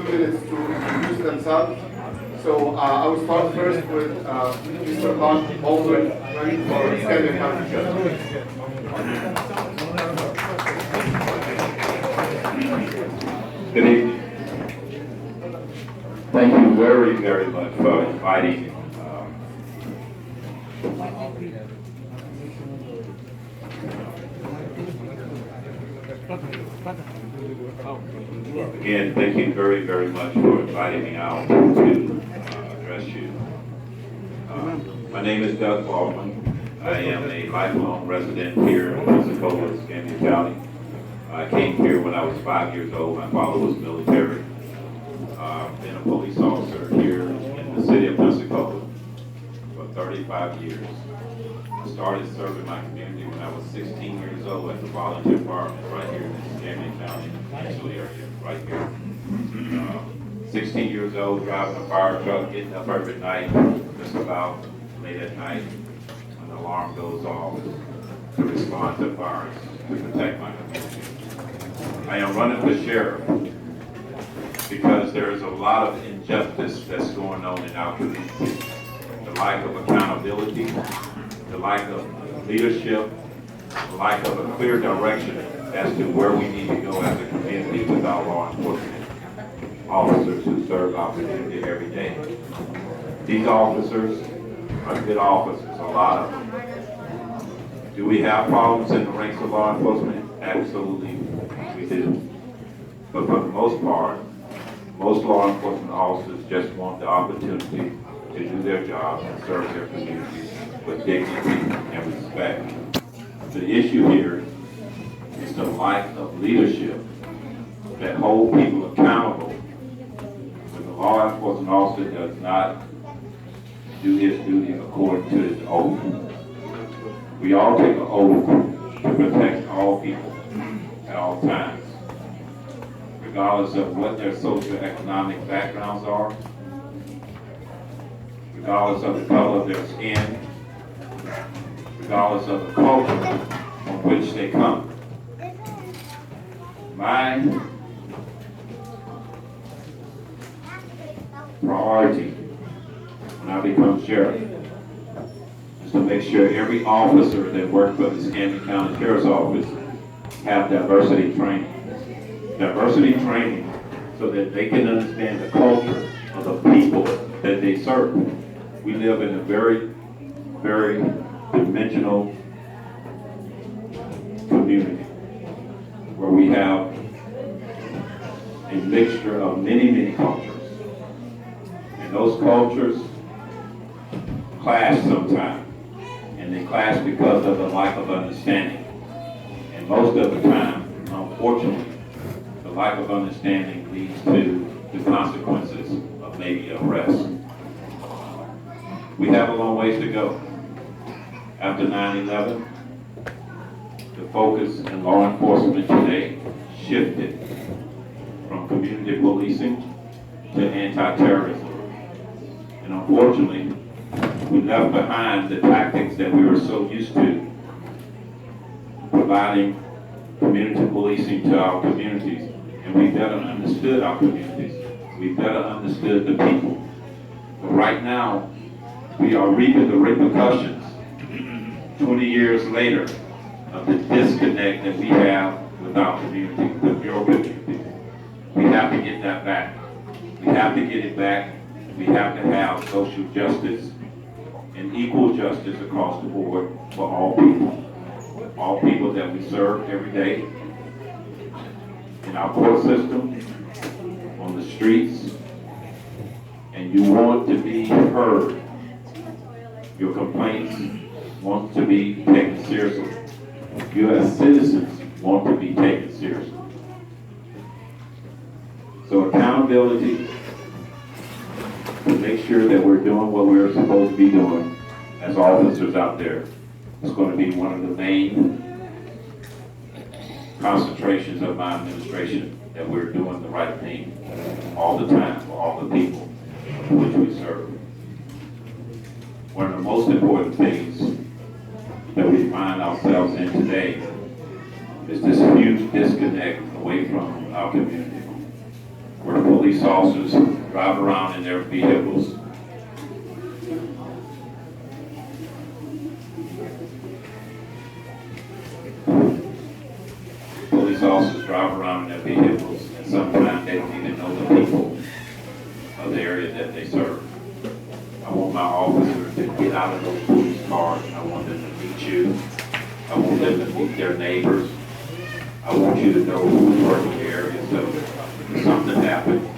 2 minutes to introduce themselves. So I will start first with Mr. Baldwin, running for Escambia County Judge. Good evening. Thank you very, very much for inviting Again, thank you very, very much for inviting me out to address you. My name is Doug Baldwin. I am a lifelong resident here in Pensacola, Escambia County. I came here when I was 5 years old. My father was military. Been a police officer here in the city of Pensacola for 35 years. I started serving my community when I was 16 years old at the volunteer department right here in the Escambia County, actually area, right here. 16 years old, driving a fire truck, getting up every night, just about late at night when the alarm goes off to respond to fires, to protect my community. I am running for sheriff because there is a lot of injustice that's going on in our community. The lack of accountability, the lack of leadership, the lack of a clear direction as to where we need to go as a community with our law enforcement officers who serve our community every day. These officers are good officers, a lot of them. Do we have problems in the ranks of law enforcement? Absolutely, we do. But for the most part, most law enforcement officers just want the opportunity to do their jobs and serve their communities with dignity and respect. The issue here is the lack of leadership that hold people accountable when the law enforcement officer does not do his duty according to his oath. We all take an oath to protect all people at all times, regardless of what their socioeconomic backgrounds are, regardless of the color of their skin, regardless of the culture from which they come. My priority when I become sheriff is to make sure every officer that works for the Escambia County Sheriff's Office have diversity training. Diversity training so that they can understand the culture of the people that they serve. We live in a very, very dimensional community where we have a mixture of many, many cultures. And those cultures clash sometimes. And they clash because of the lack of understanding. And most of the time, unfortunately, the lack of understanding leads to the consequences of maybe arrest. We have a long ways to go. After 9/11, the focus in law enforcement today shifted from community policing to anti-terrorism. And unfortunately, we left behind the tactics that we were so used to, providing community policing to our communities. And we better understood our communities. We better understood the people. But right now, we are reaping the repercussions 20 years later of the disconnect that we have with our community, with your community. We have to get that back. We have to get it back. We have to have social justice and equal justice across the board for all people that we serve every day, in our court system, on the streets, and you want to be heard. Your complaints want to be taken seriously. You as citizens want to be taken seriously. So accountability to make sure that we're doing what we're supposed to be doing as officers out there is going to be one of the main concentrations of my administration, that we're doing the right thing all the time for all the people which we serve. One of the most important things that we find ourselves in today is this huge disconnect away from our community, where police police officers drive around in their vehicles. Police officers drive around in their vehicles, and sometimes they don't even know the people of the area that they serve. I want my officers to get out of those police cars. I want them to meet you. I want them to meet their neighbors. I want you to know who's working the area, so if something happened,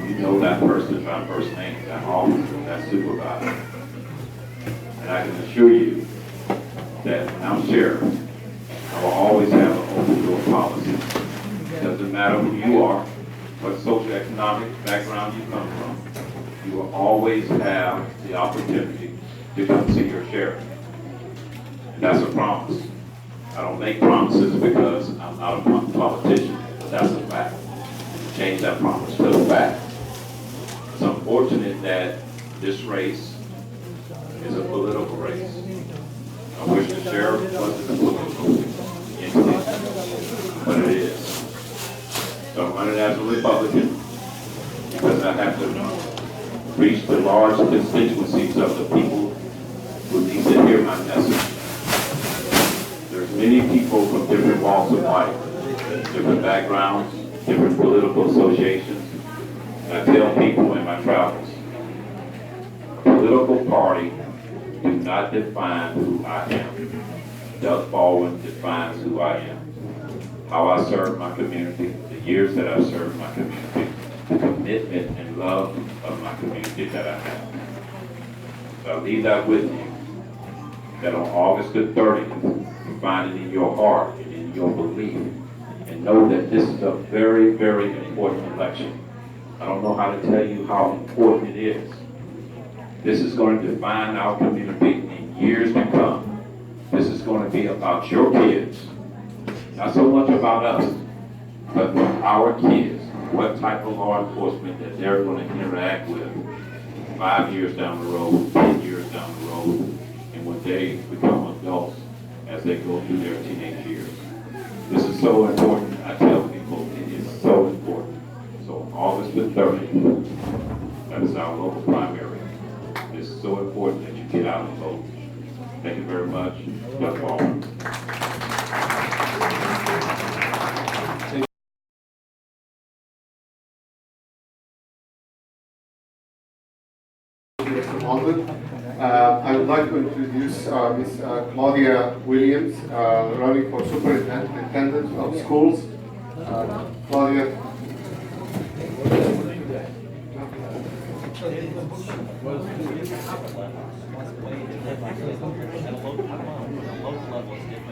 you know that person by first name, that officer, that supervisor. And I can assure you that when I'm sheriff, I will always have an open door policy. It doesn't matter who you are, what socioeconomic background you come from, you will always have the opportunity to come see your sheriff. And that's a promise. I don't make promises because I'm not a politician, but that's a fact. Change that promise to a fact. It's unfortunate that this race is a political race. I wish the sheriff wasn't a political entity, but it is. So I'm running as a Republican because I have to reach the large constituencies of the people who need to hear my message. There's many people from different walks of life, different backgrounds, different political associations. And I tell people in my travels, a political party do not define who I am. Doug Baldwin defines who I am. How I serve my community, the years that I served my community, the commitment and love of my community that I have. So I leave that with you, that on August the 30th, you find it in your heart and in your belief, and know that this is a very, very important election. I don't know how to tell you how important it is. This is going to define our community in years to come. This is going to be about your kids, not so much about us, but for our kids, what type of law enforcement that they're going to interact with 5 years down the road, 10 years down the road, and when they become adults as they go through their teenage years. This is so important. I tell people it is so important. So August the 30th, that is our local primary. It's so important that you get out and vote. Thank you very much. Doug Baldwin. Mr. Baldwin. I would like to introduce Ms. Caludia Williams, running for Superintendent of Schools. Claudia.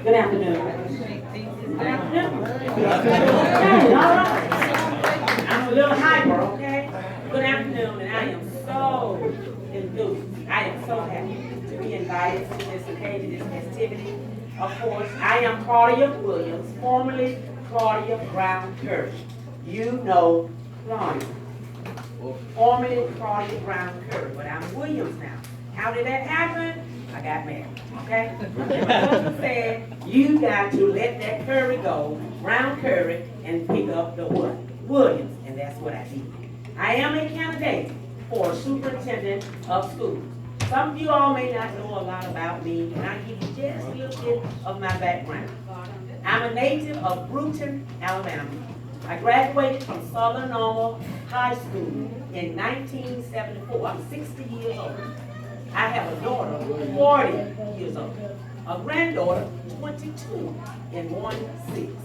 Good afternoon. Good afternoon. Okay, all right. I'm a little hyper, okay? Good afternoon, and I am so enthused. I am so happy to be invited to this occasion, this festivity. Of course, I am Claudia Williams, formerly Claudia Brown Curry. You know Claudia. Formerly Claudia Brown Curry, but I'm Williams now. How did that happen? I got married, okay? My husband said, you got to let that Curry go, Brown Curry, and pick up the Williams, and that's what I did. I am a candidate for Superintendent of Schools. Some of you all may not know a lot about me, and I'll give you just a little bit of my background. I'm a native of Brewton, Alabama. I graduated from Southern Normal High School in 1974. I'm 60 years old. I have a daughter, 40 years old. A granddaughter, 22 in 1-6.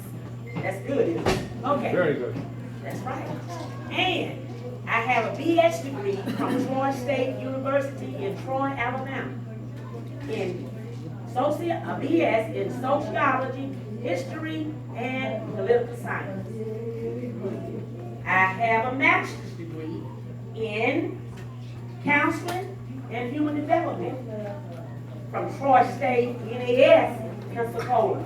That's good, isn't it? Okay. Very good. That's right. And I have a BS degree from Troy State University in Troy, Alabama. A BS in sociology, history, and political science. I have a master's degree in counseling and human development from Troy State NAS, Pensacola.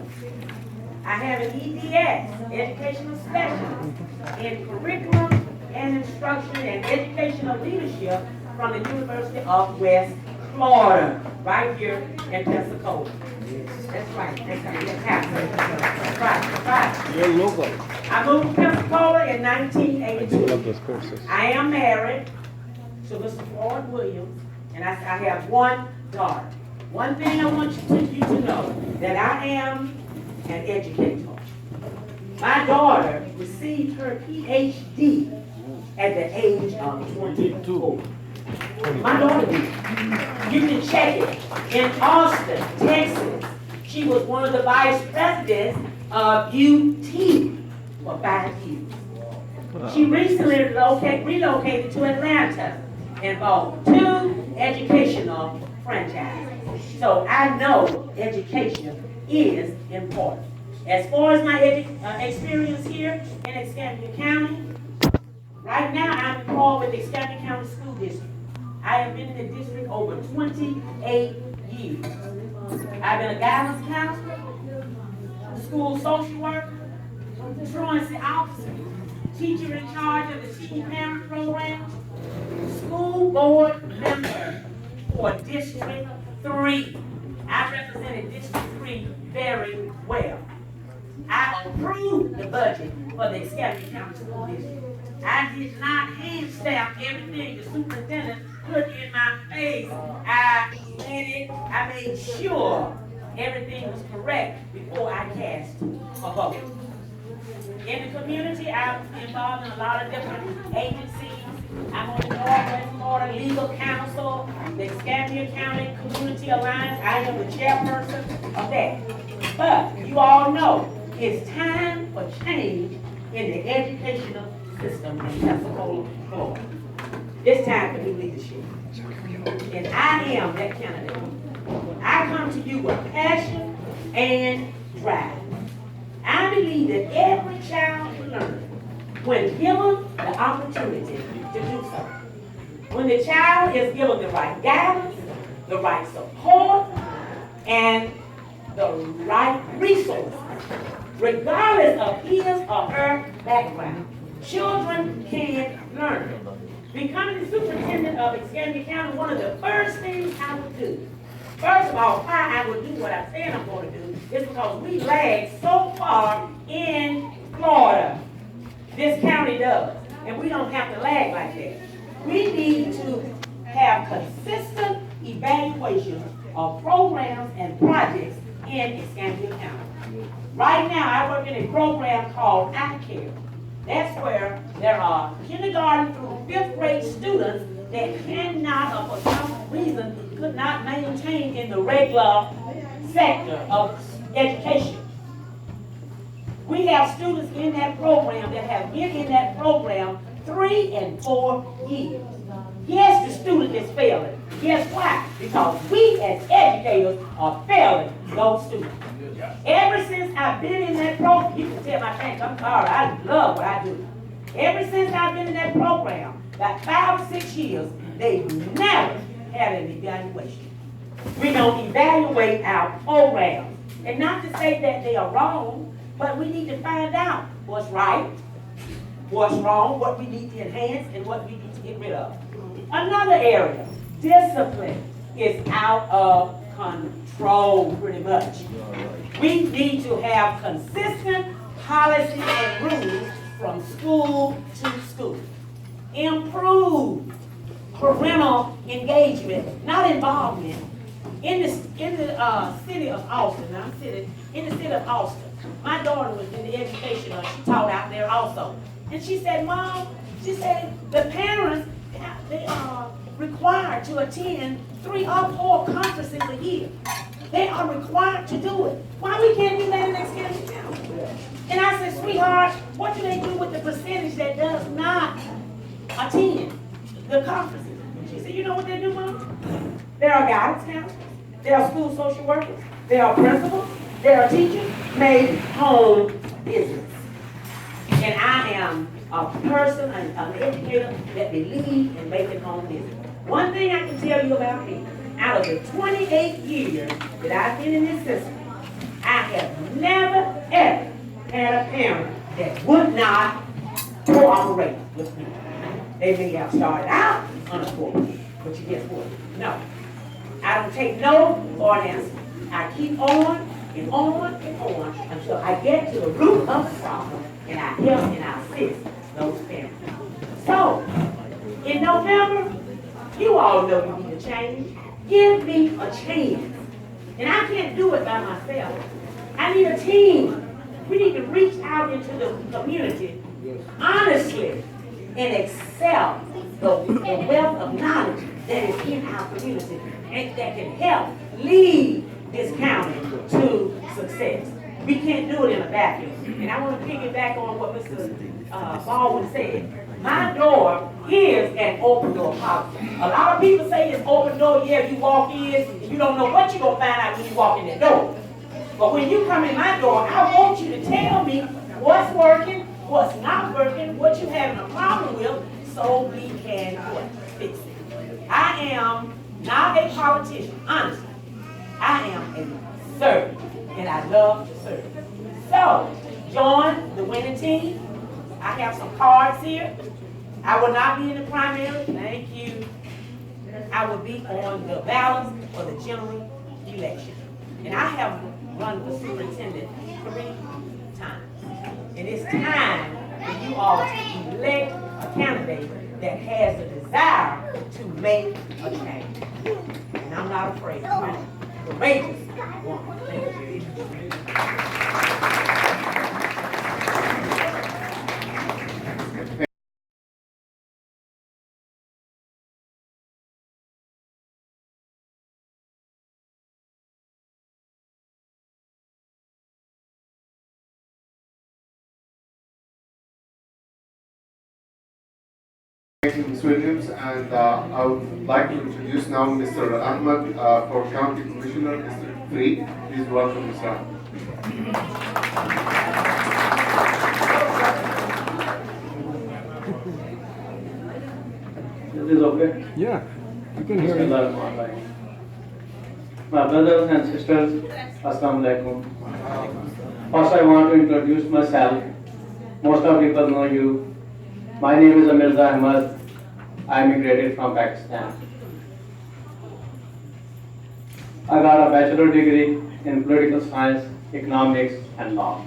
I have an EDS, Educational Specialist, in Curriculum and Instruction and Educational Leadership from the University of West Florida, right here in Pensacola. That's right. That's right. Your logo. I moved to Pensacola in 1982. Love those courses. I am married to Mr. Floyd Williams, and I have one daughter. One thing I want you to know, that I am an educator. My daughter received her PhD at the age of 22. My daughter did. You can check it. In Austin, Texas, she was one of the vice presidents of UT for 5 years. She recently relocated to Atlanta and bought 2 educational franchises. So I know education is important. As far as my experience here in Escambia County, right now I'm employed with the Escambia County School District. I have been in the district over 28 years. I've been a guidance counselor, school social worker, truancy officer, teacher in charge of the teen parent program, school board member for District 3. I represented District 3 very well. I approved the budget for the Escambia County School District. I did not hand stamp everything the superintendent put in my face. I read it. I made sure everything was correct before I cast a vote. In the community, I'm involved in a lot of different agencies. I'm on the Northwest Florida Legal Council, the Escambia County Community Alliance. I am the chairperson of that. But you all know it's time for change in the educational system in Pensacola, Florida. It's time for new leadership. And I am that candidate. I come to you with passion and drive. I believe that every child can learn when given the opportunity to do so. When the child is given the right guidance, the right support, and the right resources, regardless of his or her background, children can learn. Becoming the superintendent of Escambia County, one of the first things I would do, first of all, why I would do what I said I'm going to do, is because we lag so far in Florida. This county does. And we don't have to lag like that. We need to have consistent evaluations of programs and projects in Escambia County. Right now, I work in a program called iCare. That's where there are kindergarten through 5th grade students that cannot, or for some reason, could not maintain in the regular sector of education. We have students in that program that have been in that program 3 and 4 years. Yes, the student is failing. Guess why? Because we as educators are failing those students. Ever since I've been in that program, you can tell my parents, I'm sorry, I love what I do. Ever since I've been in that program, about 5 or 6 years, they've never had an evaluation. We don't evaluate our programs. And not to say that they are wrong, but we need to find out what's right, what's wrong, what we need to enhance, and what we need to get rid of. Another area, discipline is out of control pretty much. We need to have consistent policies and rules from school to school. Improve parental engagement, not involvement. In the city of Austin, I'm sitting in the city of Austin. My daughter was in the education, she taught out there also. And she said, Mom, she said, the parents, they are required to attend 3 or 4 conferences a year. They are required to do it. Why we can't do that in Escambia County? And I said, sweetheart, what do they do with the percentage that does not attend the conferences? She said, you know what they do, Mom? There are guidance counselors. There are school social workers. There are principals. There are teachers. Made home business. And I am a person, an educator that believes in making home business. One thing I can tell you about me, out of the 28 years that I've been in this system, I have never, ever had a parent that would not cooperate with me. They may have started out uncooperative, but you guess what? No. I don't take no for an answer. I keep on and on until I get to the root of the problem and I help and I assist those parents. So, in November, you all know you need a change. Give me a chance. And I can't do it by myself. I need a team. We need to reach out into the community honestly and accept the wealth of knowledge that is in our community and that can help lead this county to success. We can't do it in a vacuum. And I want to piggyback on what Mr. Baldwin said. My door is an open door policy. A lot of people say it's open door, yeah, you walk in, and you don't know what you're going to find out when you walk in that door. But when you come in my door, I want you to tell me what's working, what's not working, what you're having a problem with, so we can fix it. I am not a politician, honestly. I am a servant, and I love to serve. So, join the winning team. I have some cards here. I will not be in the primary, thank you. I will be on the ballot for the general election. And I have run for superintendent 3 times. And it's time for you all to elect a candidate that has the desire to make a change. And I'm not afraid. I'm a courageous woman. Thank you. Ms. Williams, and I would like to introduce now Mr. Ahmad for County Commissioner, District 3. Please welcome Mr. Ahmad. Is this okay? Yeah, you can hear me. My brothers and sisters, Assalamu alaikum. First I want to introduce myself. Most of people know you. My name is Mirza Ahmad. I immigrated from Pakistan. I got a bachelor degree in political science, economics, and law.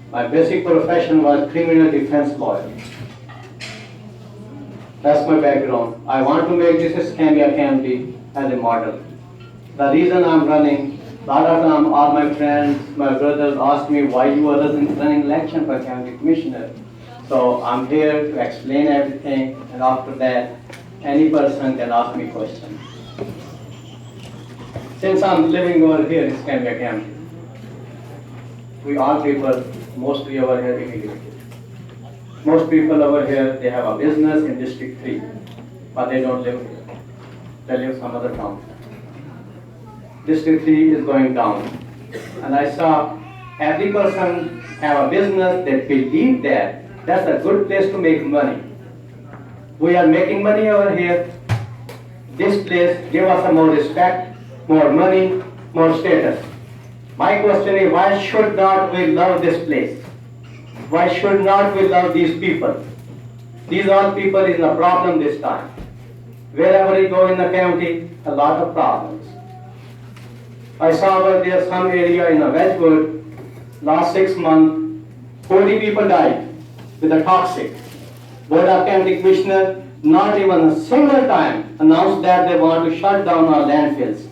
My basic profession was criminal defense lawyer. That's my background. I want to make this Escambia county as a model. The reason I'm running, a lot of time all my friends, my brothers ask me why you are running election for county commissioner. So I'm here to explain everything, and after that, any person can ask me questions. Since I'm living over here in Escambia County, we all people, mostly over here immigrated. Most people over here, they have a business in District 3, but they don't live here. They live some other town. District 3 is going down. And I saw every person have a business, they believe that that's a good place to make money. We are making money over here. This place give us more respect, more money, more status. My question is, why should not we love this place? Why should not we love these people? These all people is a problem this time. Wherever you go in the county, a lot of problems. I saw over there some area in a Wedgwood, last 6 months, 40 people died with a toxic. Board of County Commissioner not even a single time announced that they want to shut down our landfills.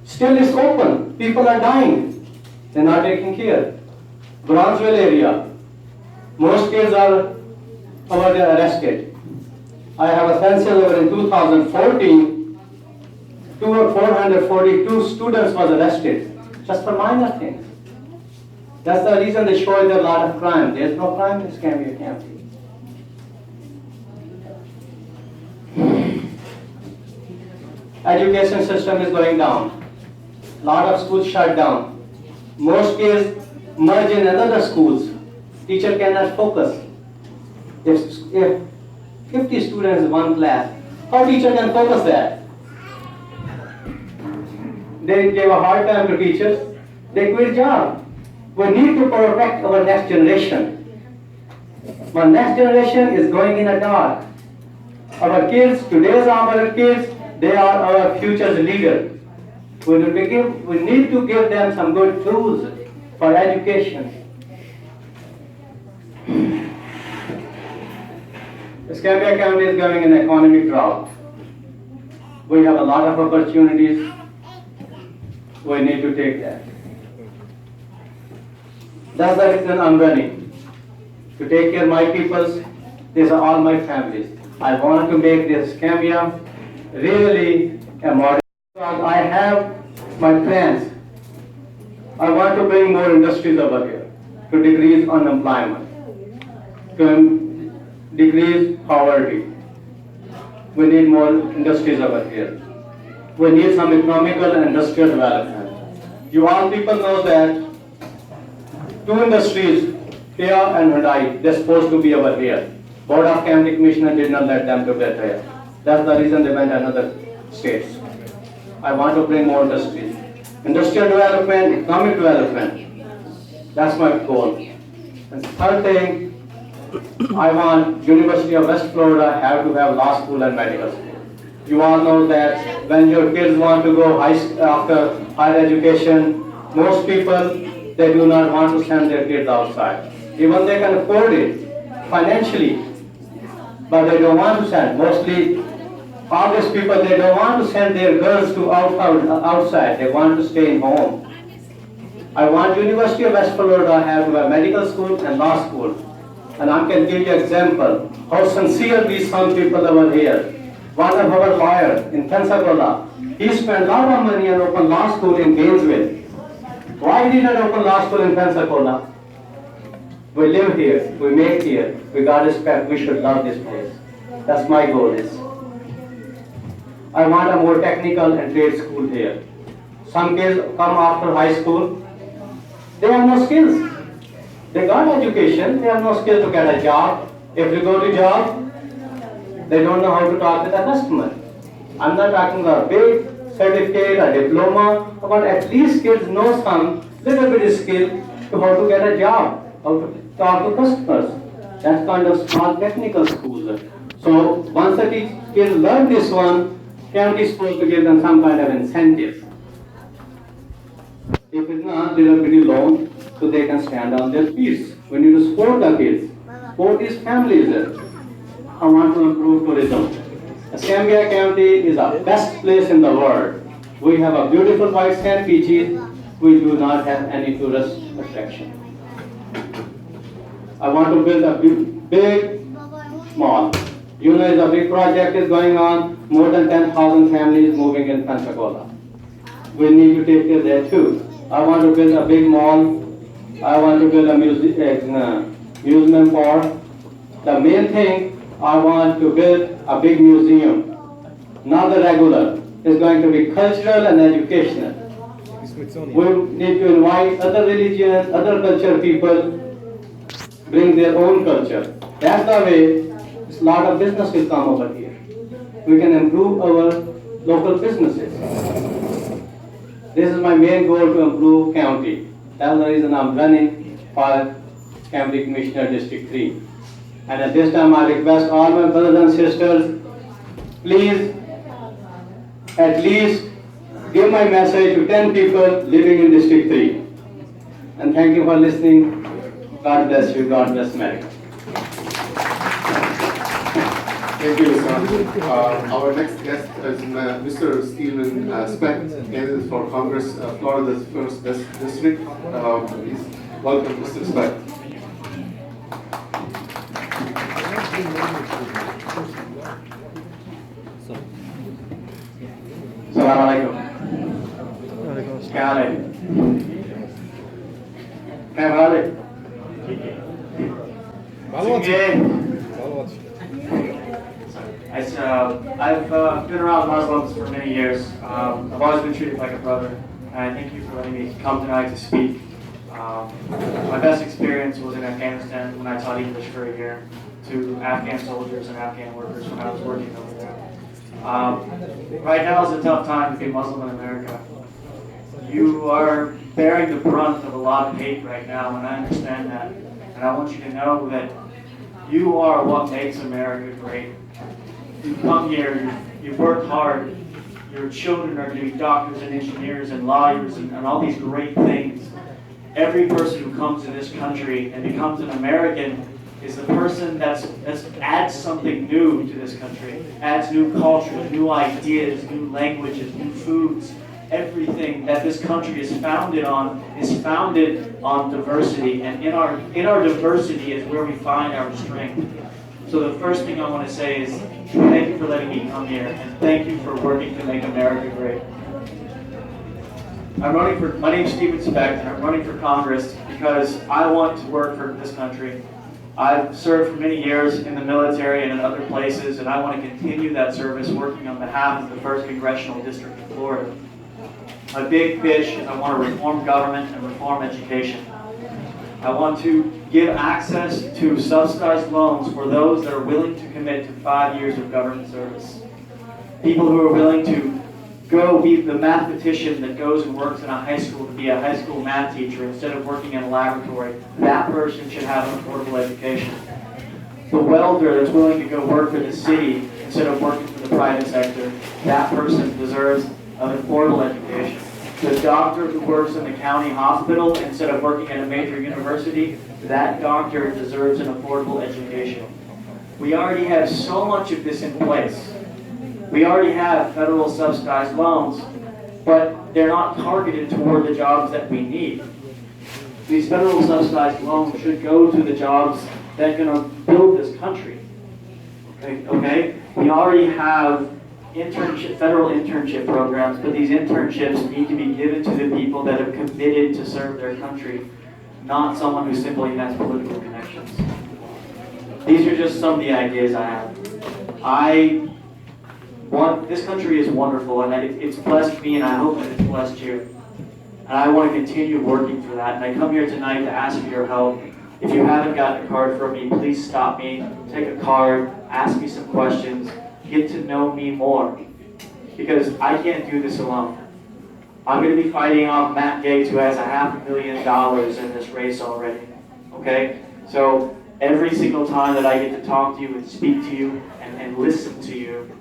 Still it's open. People are dying. They're not taking care. Bronzeville area. Most kids are over there arrested. I have a census over in 2014. 442 students was arrested just for minor things. That's the reason they show there a lot of crime. There's no crime in Escambia County. Education system is going down. Lot of schools shut down. Most kids merge in other schools. Teacher cannot focus. If 50 students in one class, how teacher can focus that? They give a hard time to teachers. They quit job. We need to protect our next generation. Our next generation is going in a dark. Our kids, today's our kids, they are our future's leader. We need to give them some good tools for education. Escambia County is going in economic drought. We have a lot of opportunities. We need to take that. That's the reason I'm running. To take care of my peoples. These are all my families. I want to make this Escambia really a model. I have my plans. I want to bring more industries over here to decrease unemployment, to decrease poverty. We need more industries over here. We need some economical and industrial development. You all people know that two industries, Kia and Hyundai, they're supposed to be over here. Board of County Commissioner did not let them to get here. That's the reason they went to another states. I want to bring more industries. Industrial development, economic development. That's my goal. And third thing, I want University of West Florida have to have law school and medical school. You all know that when your kids want to go after higher education, most people, they do not want to send their kids outside. Even they can afford it financially, but they don't want to send. Mostly, all these people, they don't want to send their girls to outside. They want to stay in home. I want University of West Florida have to have medical school and law school. And I can give you an example how sincere these some people over here. One of our lawyers in Pensacola, he spent a lot of money on open law school in Gainesville. Why did not open law school in Pensacola? We live here, we make here, we got respect, we should love this place. That's my goal is. I want a more technical and trade school here. Some kids come after high school, they have no skills. They got education, they have no skill to get a job. If they go to job, they don't know how to talk with the customer. I'm not talking about a big certificate, a diploma, but at least kids know some little bit of skill to how to get a job, how to talk to customers. That's kind of small technical schools. So once the kids learn this one, county is supposed to give them some kind of incentive. If it's not, little bitty loan, so they can stand on their feet. We need to support the kids, support these families. I want to improve tourism. Escambia County is the best place in the world. We have a beautiful white sand beaches. We do not have any tourist attraction. I want to build a big mall. You know, the big project is going on. More than 10,000 families moving in Pensacola. We need to take care of that too. I want to build a big mall. I want to build a museum park. The main thing, I want to build a big museum. Not the regular. It's going to be cultural and educational. We need to invite other religions, other culture people, bring their own culture. That's the way a lot of business will come over here. We can improve our local businesses. This is my main goal, to improve county. That's the reason I'm running for County Commissioner District 3. And at this time I request all my brothers and sisters, please at least give my message to 10 people living in District 3. And thank you for listening. God bless you. God bless America. Thank you, sir. Our next guest is Mr. Stephen Specht, candidate for Congress, Florida's first district. Please welcome Mr. Specht. Assalamu alaikum. क्या हाल है? मैं हाल है? I've been around Muslims for many years. I've always been treated like a brother. And I thank you for letting me come tonight to speak. My best experience was in Afghanistan when I taught English for a year to Afghan soldiers and Afghan workers when I was working over there. Right now is a tough time to be Muslim in America. You are bearing the brunt of a lot of hate right now, and I understand that. And I want you to know that you are what makes America great. You come here, you've worked hard, your children are going to be doctors and engineers and lawyers and all these great things. Every person who comes to this country and becomes an American is the person that adds something new to this country, adds new cultures, new ideas, new languages, new foods. Everything that this country is founded on diversity, and in our diversity is where we find our strength. So the first thing I want to say is thank you for letting me come here, and thank you for working to make America great. My name is Steven Specht, and I'm running for Congress because I want to work for this country. I've served for many years in the military and in other places, and I want to continue that service working on behalf of the 1st Congressional District of Florida. My big fish is I want to reform government and reform education. I want to give access to subsidized loans for those that are willing to commit to 5 years of government service. People who are willing to go be the mathematician that goes and works in a high school to be a high school math teacher instead of working in a laboratory. That person should have an affordable education. The welder that's willing to go work for the city instead of working for the private sector, that person deserves an affordable education. The doctor who works in the county hospital instead of working at a major university, that doctor deserves an affordable education. We already have so much of this in place. We already have federal subsidized loans, but they're not targeted toward the jobs that we need. These federal subsidized loans should go to the jobs that are going to build this country. Okay? We already have federal internship programs, but these internships need to be given to the people that have committed to serve their country, not someone who simply has political connections. These are just some of the ideas I have. This country is wonderful, and it's blessed me, and I hope that it's blessed you. And I want to continue working for that. And I come here tonight to ask for your help. If you haven't gotten a card from me, please stop me, take a card, ask me some questions, get to know me more. Because I can't do this alone. I'm going to be fighting off Matt Gaetz, who has $500,000 in this race already. Okay? So every single time that I get to talk to you and speak to you and listen to you,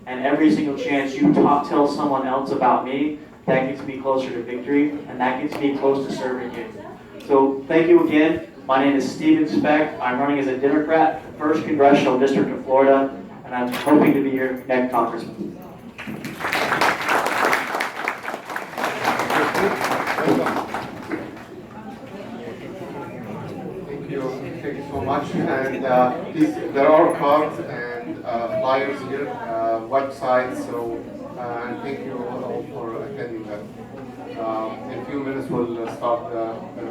and every single chance you tell someone else about me, that gets me closer to victory, and that gets me close to serving you. So thank you again. My name is Steven Specht. I'm running as a Democrat, 1st Congressional District of Florida, and I'm hoping to be your next congressman. Thank you so much. And please, there are cards and flyers here, websites. So, and thank you all for attending that. In a few minutes, we'll start the